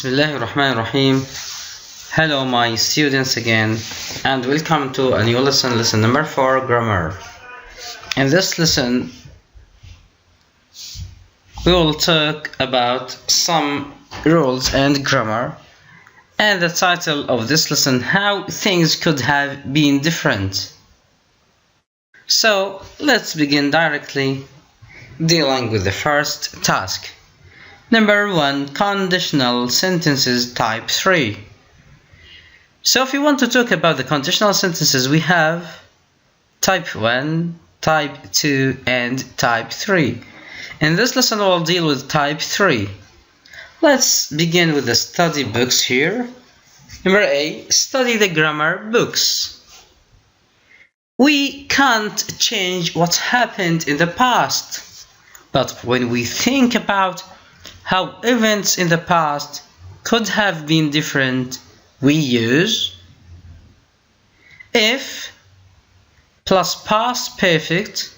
Bismillahirrahmanirrahim. Hello my students again and welcome to a new lesson number 4, grammar. In this lesson we will talk about some rules and grammar, and the title of this lesson, how things could have been different. So let's begin directly dealing with the first task. Number 1, conditional sentences type 3. So if you want to talk about the conditional sentences, we have type 1, type 2 and type 3. In this lesson we'll deal with type 3. Let's begin with the study books here. Number A, study the grammar books. We can't change what happened in the past, but when we think about how events in the past could have been different, we use if plus past perfect,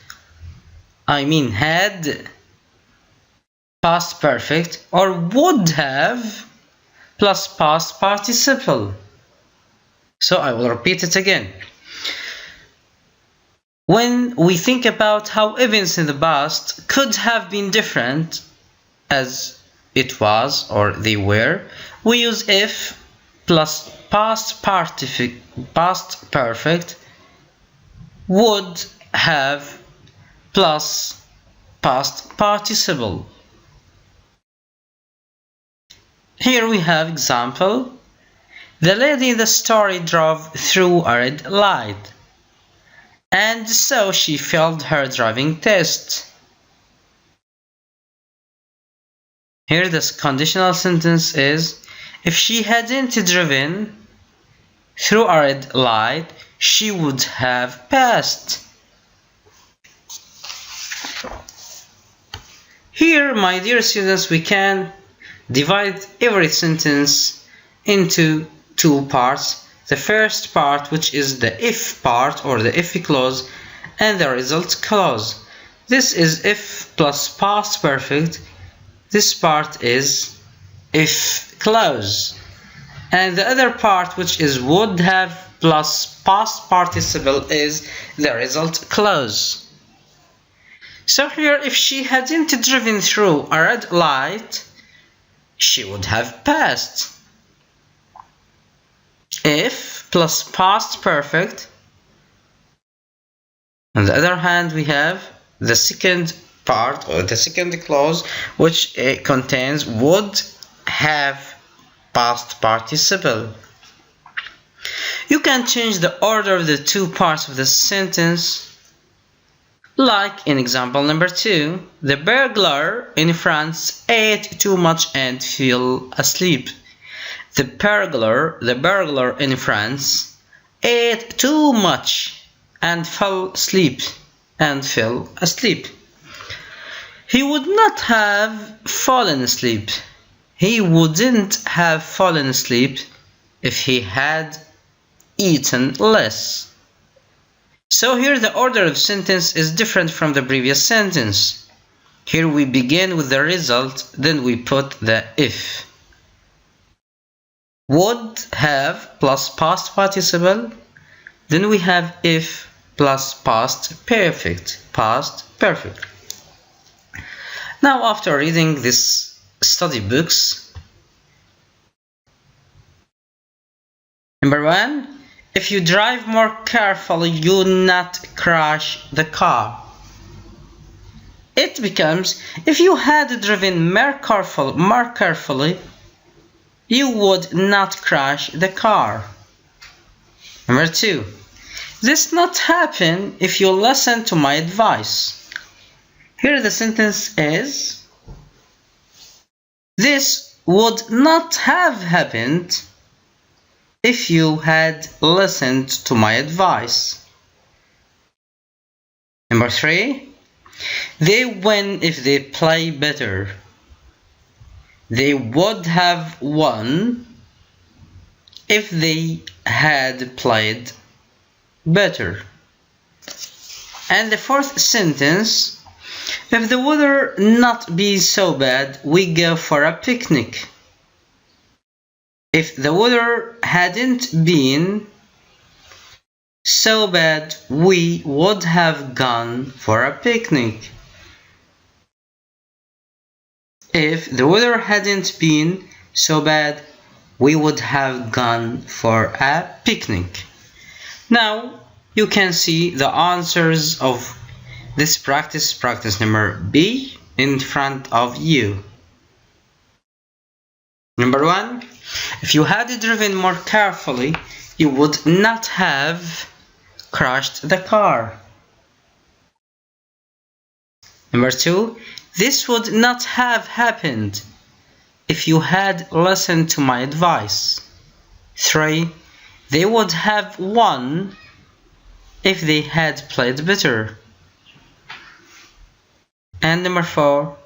had, past perfect, or would have plus past participle. So I will repeat it again. When we think about how events in the past could have been different as it was or they were, we use if plus past perfect, would have plus past participle. Here we have example. The lady in the story drove through a red light, and so she failed her driving test. Here this conditional sentence is, if she hadn't driven through a red light, she would have passed. Here, my dear students, we can divide every sentence into two parts. The first part, which is the if part or the if clause, and the result clause. This is if plus past perfect. This part is if clause. And the other part, which is would have plus past participle, is the result clause. So here, if she hadn't driven through a red light, she would have passed. If plus past perfect. On the other hand, we have the second part or the second clause, which contains would have past participle. You can change the order of the two parts of the sentence, like in example number 2, the burglar in France ate too much and fell asleep. The burglar in France ate too much and fell asleep. He would not have fallen asleep. He wouldn't have fallen asleep if he had eaten less. So here the order of sentence is different from the previous sentence. Here we begin with the result, then we put the if. Would have plus past participle, then we have if plus past perfect. Now, after reading this study books, number 1, if you drive more carefully, you will not crash the car. It becomes, if you had driven more carefully, you would not crash the car. Number 2, this not happen if you listen to my advice. Here the sentence is, this would not have happened if you had listened to my advice. Number 3, they win if they play better. They would have won if they had played better. And the fourth sentence, if the weather not be so bad, we go for a picnic. If the weather hadn't been so bad, we would have gone for a picnic. If the weather hadn't been so bad, we would have gone for a picnic. Now you can see the answers of this practice number B, in front of you. Number 1, if you had driven more carefully, you would not have crashed the car. Number 2, this would not have happened if you had listened to my advice. 3, they would have won if they had played better. And number 4,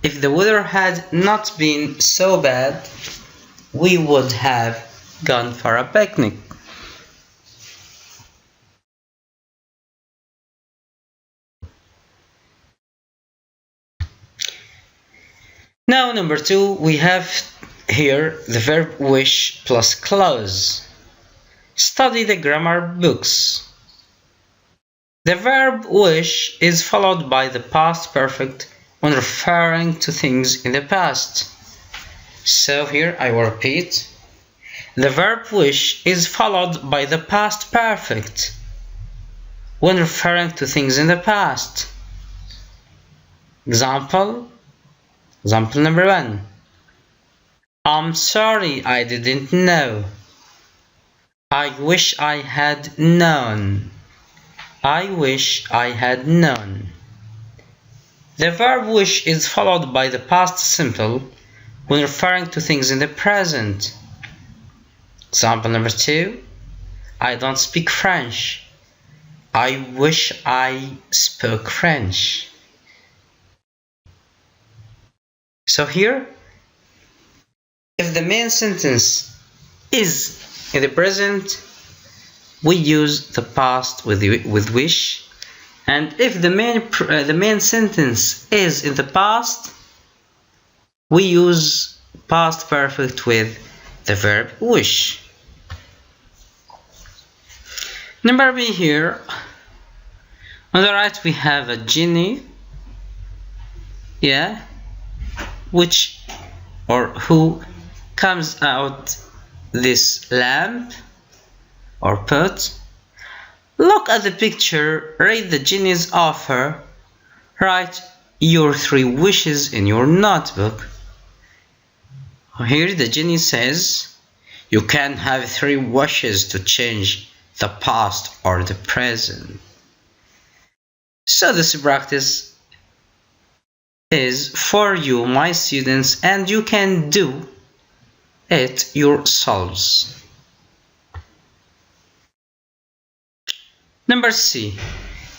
if the weather had not been so bad, we would have gone for a picnic. Now number 2, we have here the verb wish plus clause. Study the grammar books. The verb wish is followed by the past perfect when referring to things in the past. So here I will repeat. The verb wish is followed by the past perfect when referring to things in the past. Example number 1. I'm sorry I didn't know. I wish I had known. I wish I had known. The verb wish is followed by the past simple when referring to things in the present. Example number 2. I don't speak French. I wish I spoke French. So here, if the main sentence is in the present, we use the past with wish, and if the main sentence is in the past, we use past perfect with the verb wish. Number B here, on the right we have a genie, which or who comes out this lamp or pot. Look at the picture, read the genie's offer, write your 3 wishes in your notebook. Here the genie says you can have 3 wishes to change the past or the present. So this practice is for you, my students, and you can do it yourselves. Number C.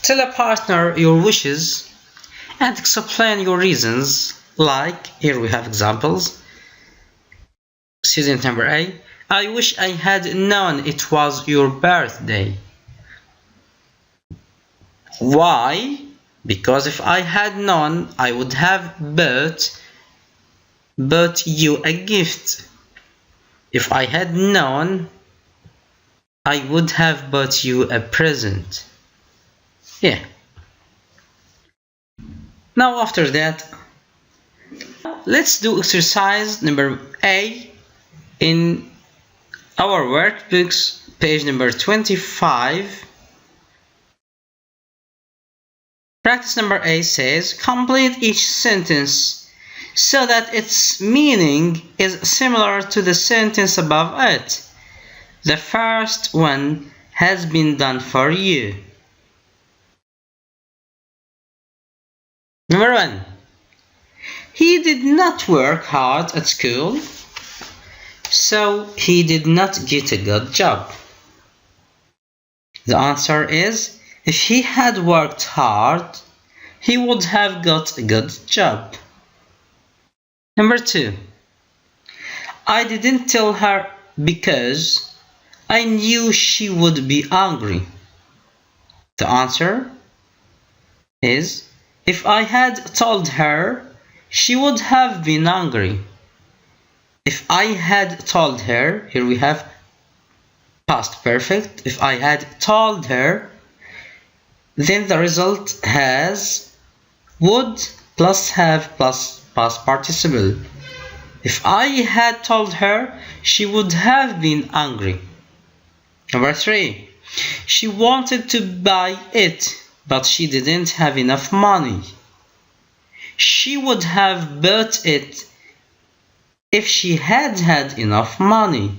Tell a partner your wishes and explain your reasons. Like, here we have examples. Student number A. I wish I had known it was your birthday. Why? Because if I had known, I would have bought you a gift. If I had known, I would have bought you a present. Now after that, let's do exercise number A in our workbooks, page number 25. Practice number A says, complete each sentence so that its meaning is similar to the sentence above it. The first one has been done for you. Number 1. He did not work hard at school, so he did not get a good job. The answer is, if he had worked hard, he would have got a good job. Number 2. I didn't tell her because I knew she would be angry. The answer is, if I had told her, she would have been angry. If I had told her, here we have past perfect. If I had told her, then the result has would plus have plus past participle. If I had told her, she would have been angry. Number 3. She wanted to buy it, but she didn't have enough money. She would have bought it if she had had enough money.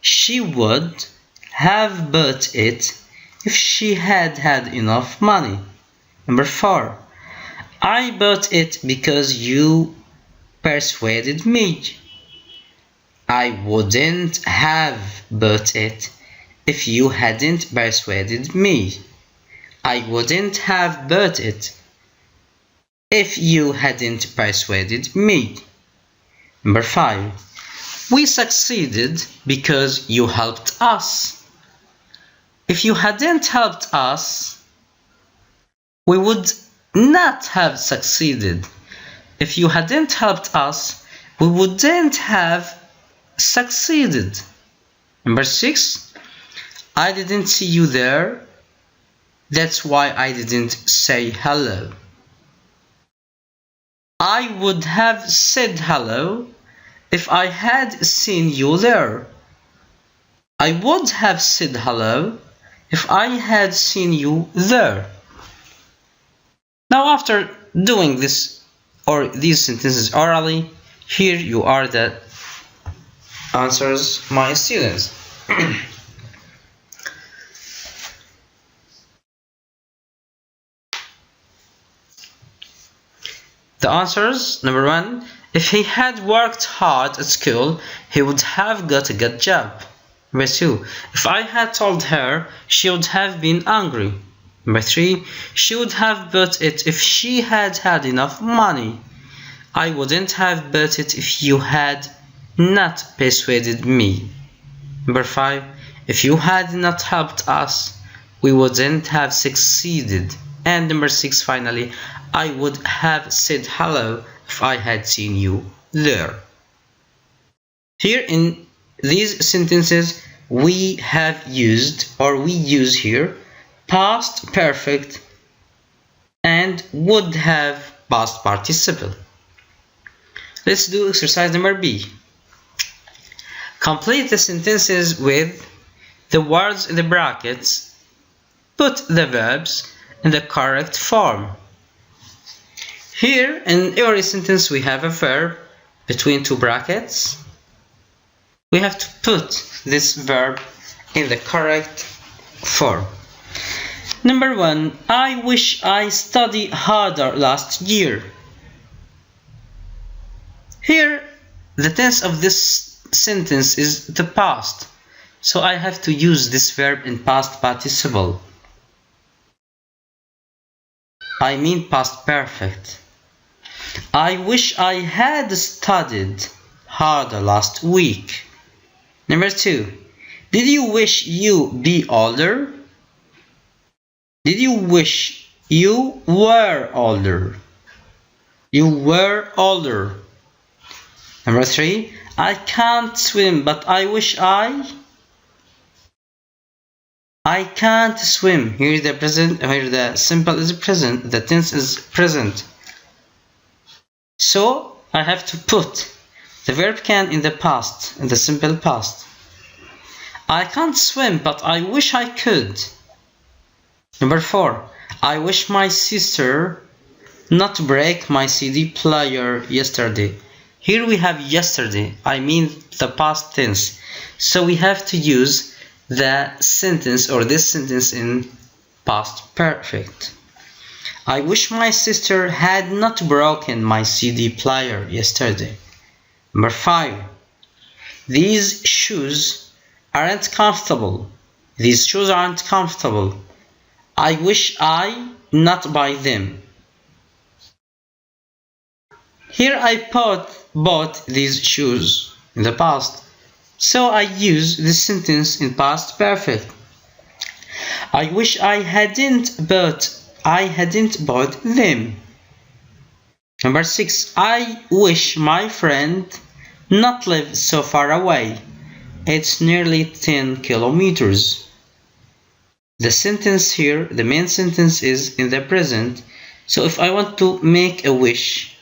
She would have bought it if she had had enough money. Number 4. I bought it because you persuaded me. I wouldn't have bought it if you hadn't persuaded me. I wouldn't have bought it if you hadn't persuaded me. Number 5. We succeeded because you helped us. If you hadn't helped us, we would not have succeeded. If you hadn't helped us, we wouldn't have succeeded. Number 6. I didn't see you there. That's why I didn't say hello. I would have said hello if I had seen you there. I would have said hello if I had seen you there. Now, after doing this or these sentences orally, here you are the answers, my students. The answers: number 1, if he had worked hard at school, he would have got a good job. Number 2, if I had told her, she would have been angry. Number 3, she would have bought it if she had had enough money. I wouldn't have bought it if you had not persuaded me. Number 5, if you had not helped us, we wouldn't have succeeded. And number 6, finally, I would have said hello if I had seen you there. Here in these sentences, we have used, or we use here, past perfect and would have past participle. Let's do exercise number B. Complete the sentences with the words in the brackets. Put the verbs in the correct form. Here in every sentence we have a verb between two brackets. We have to put this verb in the correct form. Number 1, I wish I studied harder last year. Here, the tense of this sentence is the past, so I have to use this verb in past participle. I mean past perfect. I wish I had studied harder last week. Number 2, did you wish you be older? Did you wish you were older? You were older. Number 3, I can't swim, but I wish I can't swim. Here the present, here the simple is present, the tense is present. So I have to put the verb can in the past, in the simple past. I can't swim, but I wish I could. Number 4, I wish my sister not to break my CD player yesterday. Here we have yesterday, I mean the past tense. So we have to use the sentence or this sentence in past perfect. I wish my sister had not broken my CD player yesterday. Number 5, these shoes aren't comfortable. These shoes aren't comfortable. I wish I not buy them. Here I bought these shoes in the past, so I use this sentence in past perfect. I wish I hadn't bought them. Number 6, I wish my friend not live so far away. It's nearly 10 kilometers. The sentence here, the main sentence is in the present. So if I want to make a wish,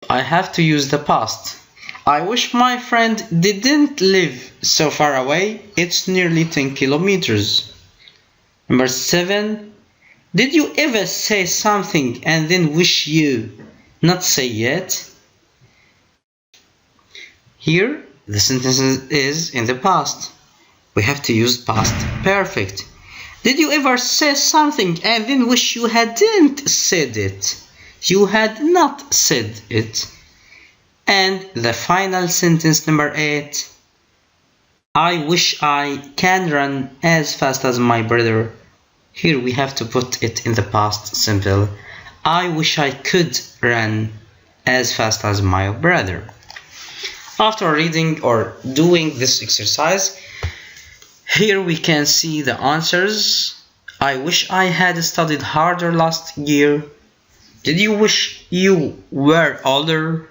I have to use the past. I wish my friend didn't live so far away. It's nearly 10 kilometers. Number 7. Did you ever say something and then wish you not say it? Here, the sentence is in the past. We have to use past perfect. Did you ever say something and then wish you hadn't said it? You had not said it. And the final sentence, number 8. I wish I can run as fast as my brother. Here we have to put it in the past simple. I wish I could run as fast as my brother. After reading or doing this exercise, here we can see the answers. I wish I had studied harder last year. Did you wish you were older?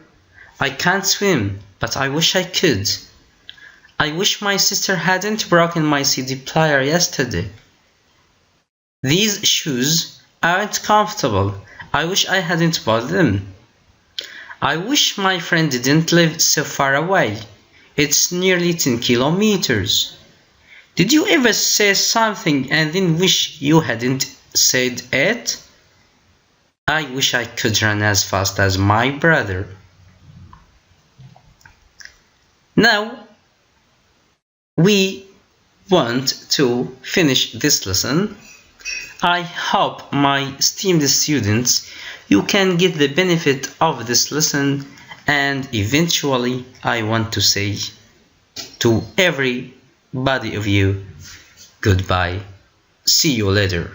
I can't swim, but I wish I could. I wish my sister hadn't broken my CD player yesterday. These shoes aren't comfortable. I wish I hadn't bought them. I wish my friend didn't live so far away. It's nearly 10 kilometers. Did you ever say something and then wish you hadn't said it? I wish I could run as fast as my brother. Now, we want to finish this lesson. I hope my esteemed students, you can get the benefit of this lesson, and eventually I want to say to everybody of you, goodbye. See you later.